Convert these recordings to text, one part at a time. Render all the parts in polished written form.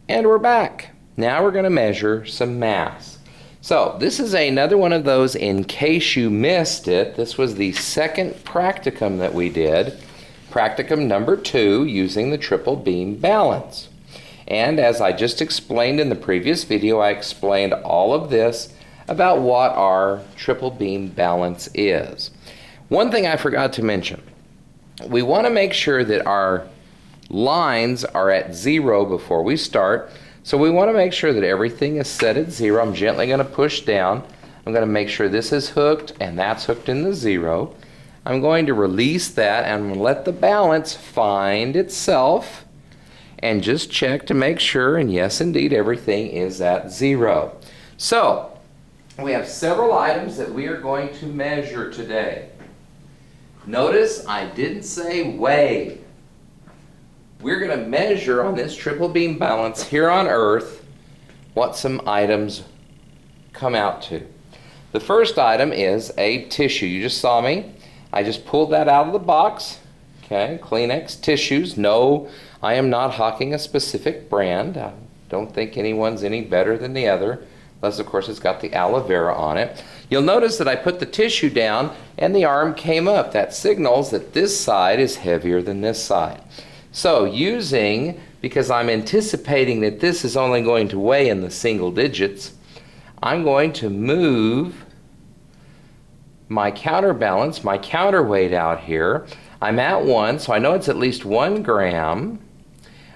And we're back. Now we're going to measure some mass. So this is another one of those, in case you missed it, this was the second practicum that we did, practicum number 2, using the triple beam balance. And as I just explained in the previous video, I explained all of this about what our triple beam balance is. One thing I forgot to mention, we want to make sure that our lines are at 0 before we start. So we want to make sure that everything is set at 0. I'm gently going to push down. I'm going to make sure this is hooked and that's hooked in the 0. I'm going to release that and I'm going to let the balance find itself and just check to make sure, and yes indeed everything is at 0. So we have several items that we are going to measure today. Notice I didn't say weigh. We're going to measure on this triple beam balance here on Earth what some items come out to. The first item is a tissue. You just saw me. I just pulled that out of the box. Okay, Kleenex tissues. No, I am not hawking a specific brand. I don't think anyone's any better than the other, unless of course it's got the aloe vera on it. You'll notice that I put the tissue down and the arm came up. That signals that this side is heavier than this side. So because I'm anticipating that this is only going to weigh in the single digits, I'm going to move my counterbalance, my counterweight out here. I'm at 1, so I know it's at least 1 gram.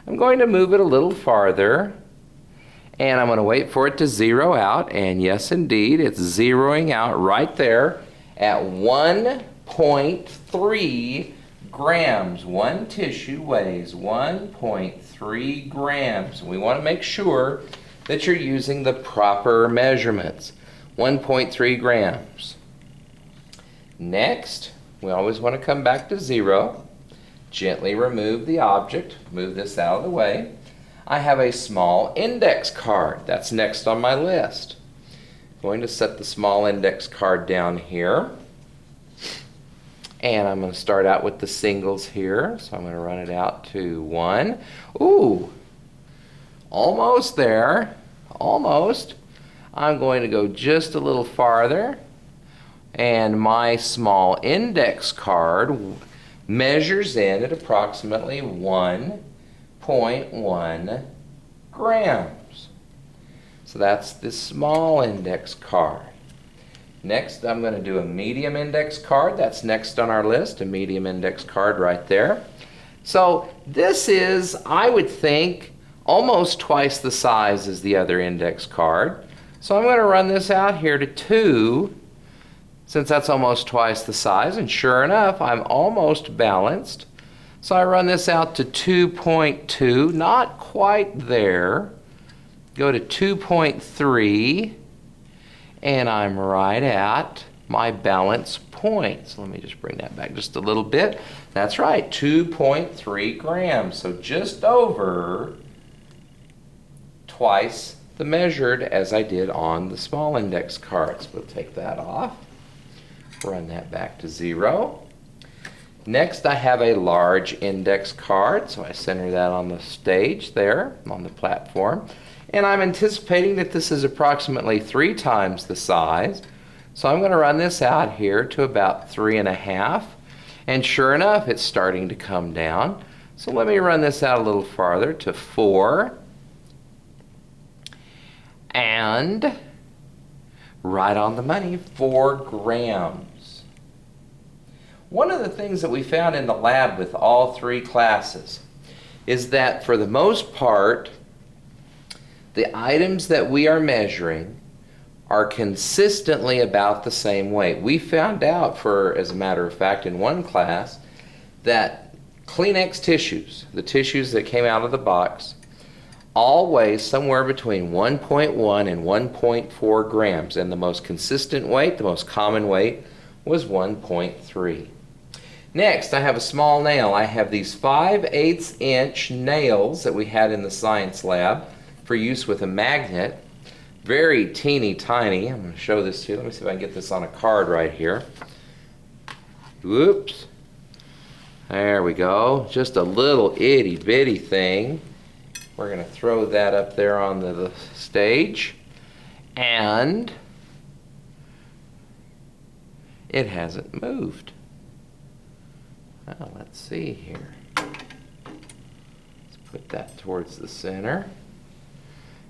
I'm going to move it a little farther, and I'm going to wait for it to zero out, and yes indeed, it's zeroing out right there at 1.3 grams. One tissue weighs 1.3 grams. We want to make sure that you're using the proper measurements. 1.3 grams. Next, we always want to come back to 0. Gently remove the object. Move this out of the way. I have a small index card. That's next on my list. I'm going to set the small index card down here. And I'm going to start out with the singles here. So I'm going to run it out to 1. Ooh, almost there. Almost. I'm going to go just a little farther. And my small index card measures in at approximately 1.1 grams. So that's the small index card. Next, I'm going to do a medium index card. That's next on our list, a medium index card right there. So this is, I would think, almost twice the size as the other index card. So I'm going to run this out here to 2, since that's almost twice the size, and sure enough, I'm almost balanced. So I run this out to 2.2, not quite there. Go to 2.3. And I'm right at my balance point. So let me just bring that back just a little bit. That's right, 2.3 grams. So just over twice the measured as I did on the small index cards. We'll take that off. Run that back to 0. Next, I have a large index card. So I center that on the stage there, on the platform. And I'm anticipating that this is approximately 3 times the size. So I'm going to run this out here to about 3.5. And sure enough, it's starting to come down. So let me run this out a little farther to 4. And right on the money, 4 grams. One of the things that we found in the lab with all 3 classes is that for the most part, the items that we are measuring are consistently about the same weight. We found out, as a matter of fact, in one class, that Kleenex tissues, the tissues that came out of the box, all weigh somewhere between 1.1 and 1.4 grams, and the most consistent weight, the most common weight, was 1.3. Next, I have a small nail. I have these 5/8 inch nails that we had in the science lab for use with a magnet. Very teeny tiny. I'm going to show this to you. Let me see if I can get this on a card right here. Whoops. There we go. Just a little itty bitty thing We're going to throw that up there on the stage, and it hasn't moved. Well, let's see here. Let's put that towards the center.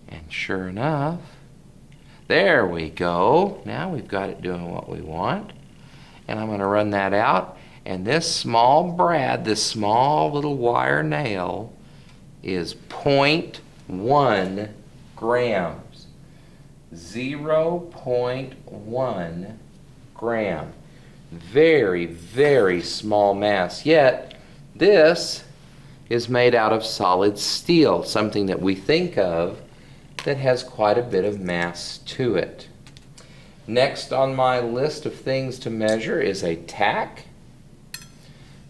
And sure enough, there we go. Now we've got it doing what we want. And I'm going to run that out. And this small brad, this small little wire nail, is 0.1 grams. 0.1 gram. Very, very small mass. Yet, this is made out of solid steel, something that we think of that has quite a bit of mass to it. Next on my list of things to measure is a tack.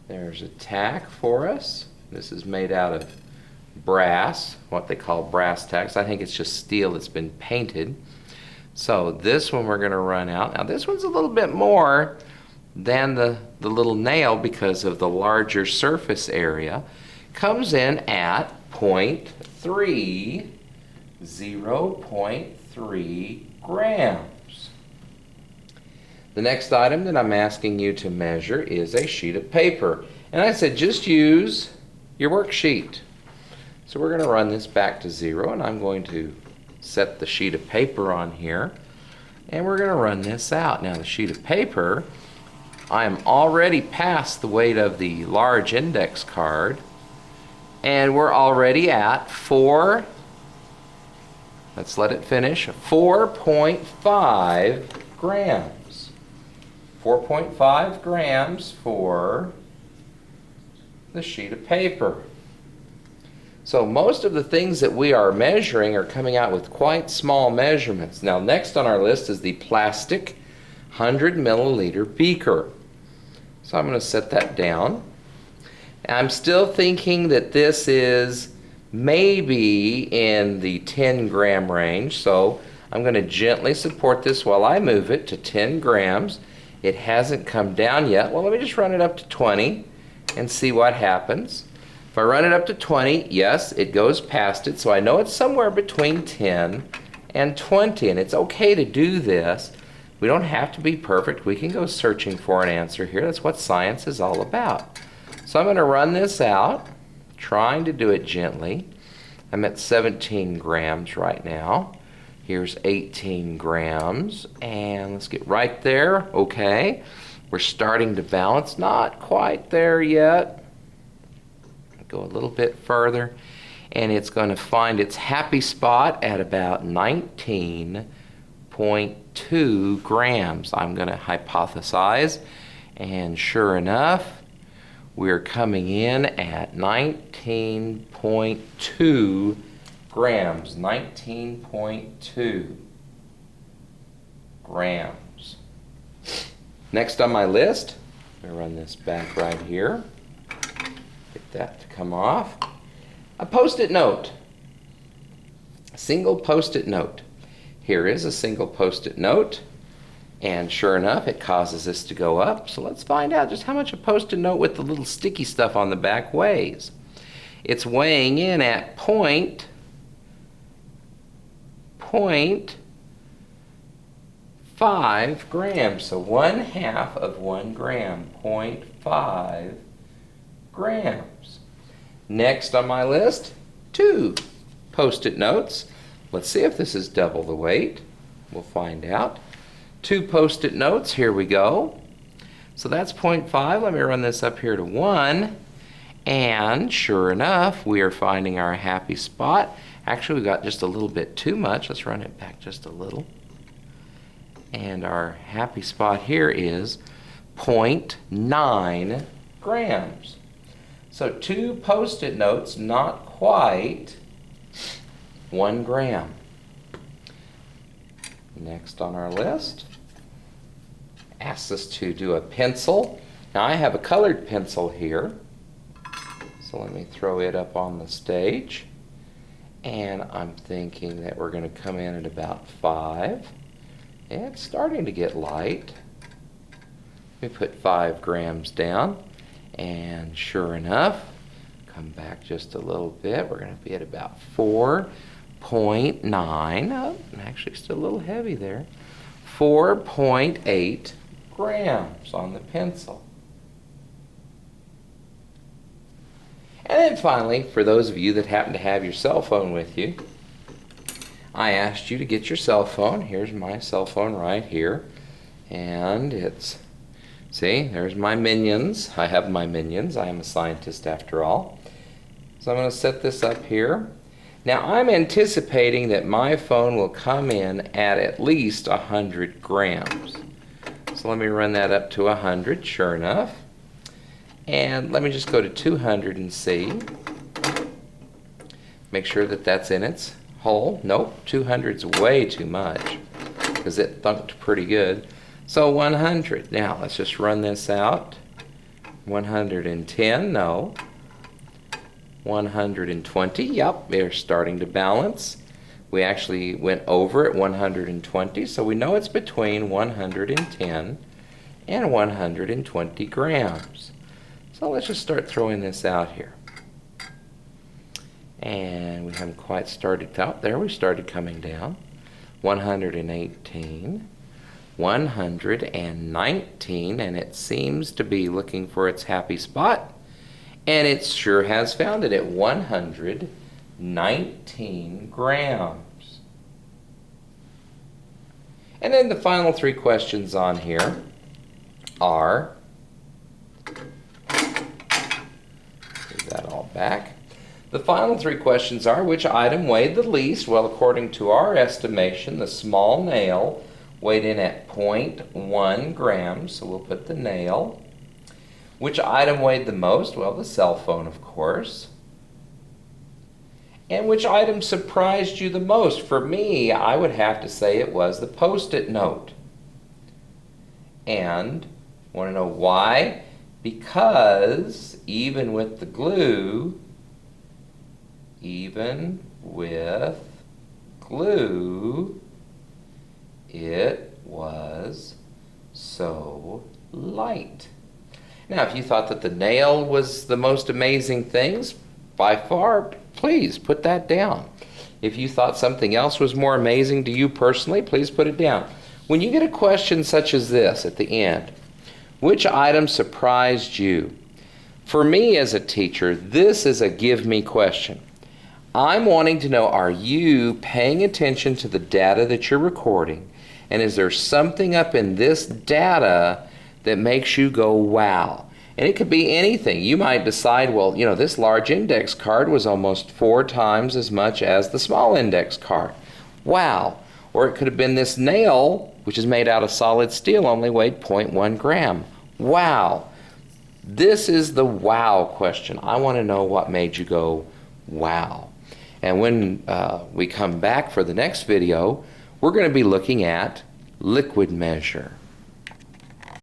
There's a tack for us. This is made out of brass, what they call brass tacks. I think it's just steel that's been painted. So this one we're going to run out. Now this one's a little bit more than the little nail because of the larger surface area. Comes in at 0.3 grams. The next item that I'm asking you to measure is a sheet of paper. And I said just use your worksheet. So we're going to run this back to 0, and I'm going to set the sheet of paper on here, and we're going to run this out. Now the sheet of paper, I am already past the weight of the large index card, and we're already at 4, let's let it finish, 4.5 grams. 4.5 grams for the sheet of paper. So most of the things that we are measuring are coming out with quite small measurements. Now next on our list is the plastic 100 milliliter beaker. So I'm going to set that down. I'm still thinking that this is maybe in the 10 gram range, so I'm going to gently support this while I move it to 10 grams. It hasn't come down yet. Well, let me just run it up to 20 and see what happens. If I run it up to 20, yes, it goes past it, so I know it's somewhere between 10 and 20, and it's okay to do this. We don't have to be perfect. We can go searching for an answer here. That's what science is all about. So I'm going to run this out, trying to do it gently. I'm at 17 grams right now. Here's 18 grams, and let's get right there. Okay, we're starting to balance. Not quite there yet. Go a little bit further, and it's going to find its happy spot at about 19.2 grams. I'm going to hypothesize, and sure enough, we're coming in at 19.2 grams. 19.2 grams. Next on my list, I'm going to run this back right here. Get that to come off. A post-it note. A single post-it note. Here is a single post-it note. And sure enough, it causes this to go up. So let's find out just how much a post-it note with the little sticky stuff on the back weighs. It's weighing in at 0.5 grams. So 1/2 of 1 gram. 0.5 grams. Next on my list, 2 post-it notes. Let's see if this is double the weight. We'll find out. 2 post-it notes, here we go. So that's 0.5. Let me run this up here to 1. And sure enough, we are finding our happy spot. Actually, we got just a little bit too much. Let's run it back just a little. And our happy spot here is 0.9 grams. So 2 post-it notes, not quite 1 gram. Next on our list, asks us to do a pencil. Now I have a colored pencil here, so let me throw it up on the stage. And I'm thinking that we're going to come in at about 5. And it's starting to get light. Let me put 5 grams down. And sure enough, Come back just a little bit. We're going to be at about 4.9. Oh, actually still a little heavy there. 4.8 grams on the pencil. And then finally, for those of you that happen to have your cell phone with you, I asked you to get your cell phone. Here's my cell phone right here. And it's, see, there's my minions. I have my minions. I am a scientist after all. So I'm going to set this up here. Now I'm anticipating that my phone will come in at least 100 grams. So let me run that up to 100, sure enough. And let me just go to 200 and see. Make sure that that's in its hole. Nope, 200's way too much because it thunked pretty good. So 100. Now let's just run this out. 110, no. 120, yep, they're starting to balance. We actually went over at 120, so we know it's between 110 and 120 grams. So let's just start throwing this out here. And we haven't quite started out there. We started coming down. 118, 119, and it seems to be looking for its happy spot. And it sure has found it at 119 grams. And then the final three questions on here are, move that all back. The final three questions are, which item weighed the least? Well, according to our estimation, the small nail weighed in at 0.1 grams, so we'll put the nail. Which item weighed the most? Well, the cell phone, of course. And which item surprised you the most? For me, I would have to say it was the Post-it note. And want to know why? Because even with the glue, it was so light. Now, if you thought that the nail was the most amazing things, by far, please put that down. If you thought something else was more amazing to you personally, please put it down. When you get a question such as this at the end, which item surprised you? For me as a teacher, this is a give me question. I'm wanting to know, are you paying attention to the data that you're recording? And is there something up in this data that makes you go, wow? And it could be anything. You might decide, well, you know, this large index card was almost 4 times as much as the small index card. Wow. Or it could have been this nail, which is made out of solid steel, only weighed 0.1 gram. Wow. This is the wow question. I want to know what made you go, wow. And when we come back for the next video, we're going to be looking at liquid measure.